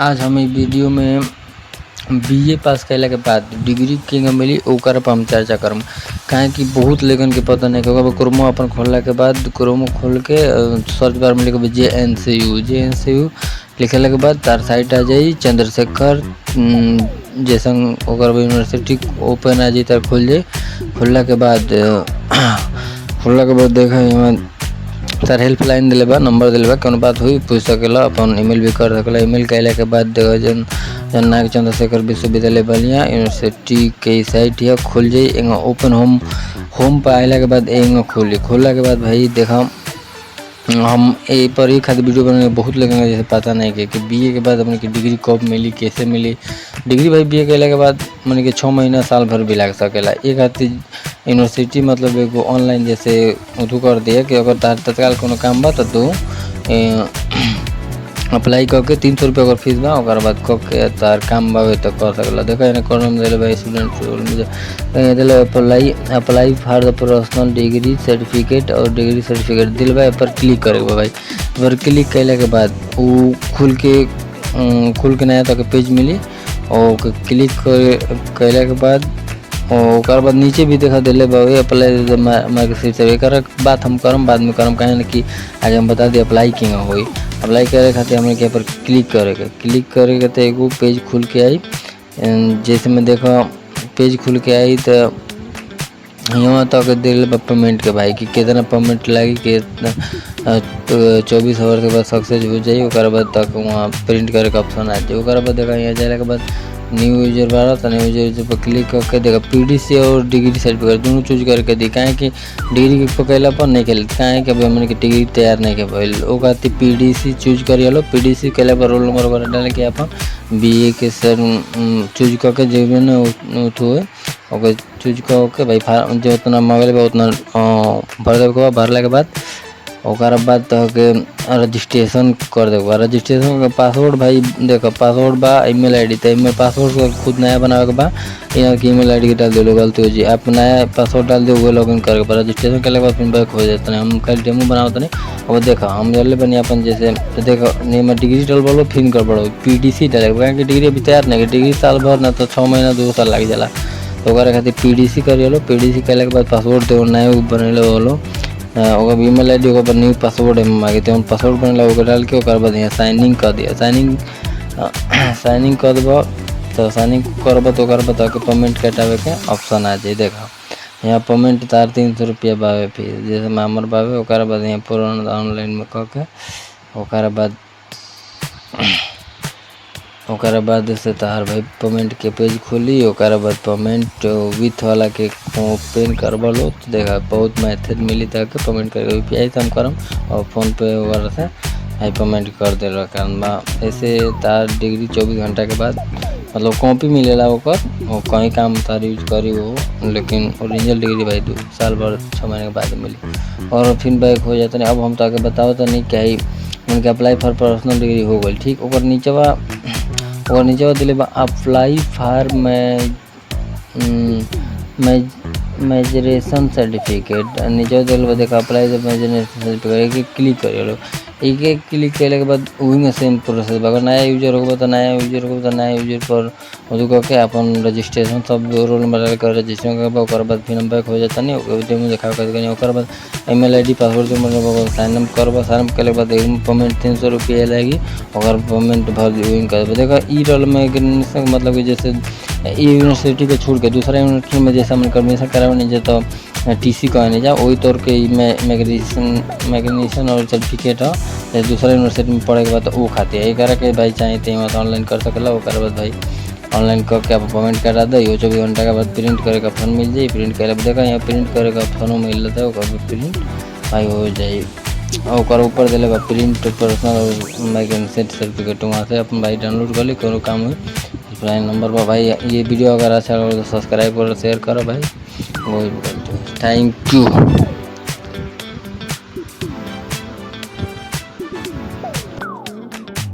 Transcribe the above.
आज हम ई वीडियो में बीए पास कैला के बाद डिग्री केंगे मिली ओकर पर हम चर्चा करम। काहे कि बहुत लेखन के पता नहीं होगा। क्रोमो अपन खोलला के बाद क्रोमो खोल के सर्च बार में लिखे JNCU लिखला के बाद तार साइट आ जाई चंद्रशेखर जैसन ओकर यूनिवर्सिटी ओपन आ जाई। तार खुल जाई। खुलला के बाद देखा यहाँ तार हेल्पलाइन दिले बा, नंबर दिले बा, कौन बात हुई पूछ सकेला, अपन ईमेल भी कर सकेला। ईमेल कैला के बाद देखा जननायक चंद्रशेखर विश्वविद्यालय बलिया यूनिवर्सिटी के साइट है खुल जाई। एंगा ओपन होम पर आइला के बाद एंगा खोलला के बाद भाई देखा हम ए पर ही खातिर वीडियो बनाने बहुत लगेंगे। जैसे पता नहीं कि बीए के बाद अपने की डिग्री कब मिली, कैसे मिली डिग्री। भाई बीए कैला के बाद मैंने कि 6 महीना साल भर भी लग सकेला। एक खातिर यूनिवर्सिटी मतलब एगो ऑनलाइन जैसे उधू कर दिया कि अगर तार तत्काल कोनो काम बा तो तू अप्लाई करके 300 रुपया अगर फीस बा और बाद करके तार काम बावे तो कर सकला। देखा इन्हें कॉलम दिले भाई स्टूडेंट दिले apply for the professional degree certificate और डिग्री सर्टिफिकेट दिल बा पर क्लिक करे भाई। पर क्लिक कैला के बाद वो खुल के नया तक पेज मिली और क्लिक कैला के बाद और बाद नीचे भी देखा दिले बावे अप्लाई मार्कशीट से एक बात हम करम बाद में करम। कहे कि आगे हम बता दी अप्लाई किंग होई। अप्लाई करे खातिर हमें के पर क्लिक करेगा तो एगो पेज खुल के आई। जैसे में देखा पेज खुल के आई तो यहाँ तक दिल पेमेंट के भाई कि कितना पेमेंट लगी कितना 24 आवर के बाद सक्सेस हो जाए। और बाद तक वहाँ प्रिंट करे का ऑप्शन आ जाए। और बाद देखा यहाँ जाने के बाद न्यू यूजर बारा तो न्यू यूजर पर क्लिक करके देखा PDC और डिग्री सर्टिफिकेट दोनों चूज करके दी। काहे कि डिग्री के पकैला पर नहीं खेल काहे कि अभी हमने की डिग्री तैयार नहीं के भइल ओ खातिर PDC चूज करिए लो। PDC कैला पर रोल नंबर वगैरह डाल के अपन बीए के सर चूज करके जो भी ना उठो है ओके चूज करके भाई फार्म जो उतना मांगले बा उतना भर देबे के भरला के बाद ओकर बाद तो के रजिस्ट्रेशन कर देबो। रजिस्ट्रेशन का पासवर्ड भाई देखो पासवर्ड बा ईमेल आईडी तो ईमेल पासवर्ड को खुद नया बनावे के बा। यहाँ की ईमेल आईडी के डाल दो गलती हो जी आप नया पासवर्ड डाल दो लॉगिन करके पर रजिस्ट्रेशन के बाद फिर बैक हो जाता है। हम कल डेमो बनाते नहीं और देखा हम जल्दी बनी अपन जैसे देखो नहीं मैं डिग्री डाल बोलो फिर कर पड़ो PDC डाले डिग्री अभी तैयार नहीं डिग्री साल भर ना तो 6 महीना 2 साल लग जाला। तो खातिर PDC करिए लो। PDC कैला के बाद पासवर्ड दे नया बने बोलो और ईमेल आईडी ओकर पर न्यू पासवर्ड हम मांगे हम पासवर्ड बनेला ओकर डाल के ओकर बाद यहाँ साइनिंग कर दिया। साइनिंग कर देबो तो साइनिंग करब तो ओकर बाद के पेमेंट कटावे के ऑप्शन आ जाए। देखा यहाँ पेमेंट तार 300 रुपया बावे फीस जैसे मामर बावे ओकर बाद यहाँ पूरा ऑनलाइन में कह के ओकर बाद से तार भाई पेमेंट के पेज खुली। ओकर बाद पेमेंट विथ वाला के ओपन करवा लो तो देखा बहुत मैथड मिली तक पेमेंट करके UPI से हम करम और फोन पे वगैरह से आई पेमेंट कर दे रहा कारण बा। ऐसे तार डिग्री 24 घंटा के बाद मतलब कॉपी मिलेला ओकर और कहीं काम तार यूज करी हो लेकिन ओरिजिनल डिग्री भाई 2 साल भर 6 महीने के बाद मिली और फिर बैक हो जाता नहीं। अब हम ताके बताओ तो नहीं क्या ही उनके अप्लाई फॉर प्रोफेशनल डिग्री हो गई ठीक। और नीचे दिले बा अप्लाई फॉर मेजरेशन सर्टिफिकेट नीचे दिल बा देखा अप्लाई मेजरेशन सर्टिफिकेट एक क्लिक करिए लो। एक क्लिक कैले के बाद वही में सेम प्रोसेस अगर नया यूजर होगा तो नया यूजर पर उधर करके अपन रजिस्ट्रेशन सब रोल नंबर डाल कर रजिस्ट्रेशन कर बाद फिर हम बैक हो जाता नहीं डेमो देखा कर ओकर बाद ईमेल आईडी पासवर्ड जो साइन अप करब साइन अप के बाद पेमेंट 300 रुपया लगी और पेमेंट भर कर देखा ई रोल में मतलब कि जैसे यूनिवर्सिटी के छोड़ के दूसरा यूनिवर्सिटी में जैसे हम एडमिशन करावे नहीं तो TC कहने जा वही तौर के मैग्नीशियन और सर्टिफिकेट है दूसरा यूनिवर्सिटी में पढ़े के बाद वो खाते हैं एक के भाई चाहे तो ऑनलाइन कर सकला। ओकर बाद भाई ऑनलाइन करके आप पेमेंट करा दो 24 घंटा के बाद प्रिंट करे का ऑप्शन मिल जाए। प्रिंट करे देखा यहाँ प्रिंट करे का ऑप्शन मिल जाता है ओकर प्रिंट भाई हो जाए। और ऊपर दिले प्रिंट पर्सनल और मैग्नीशियन सर्टिफिकेट वहाँ से अपन भाई डाउनलोड कर ली कोनो काम हुई लाइन नंबर पर भाई। ये वीडियो अगर अच्छा लगे तो सब्सक्राइब करो शेयर करो भाई। Thank you.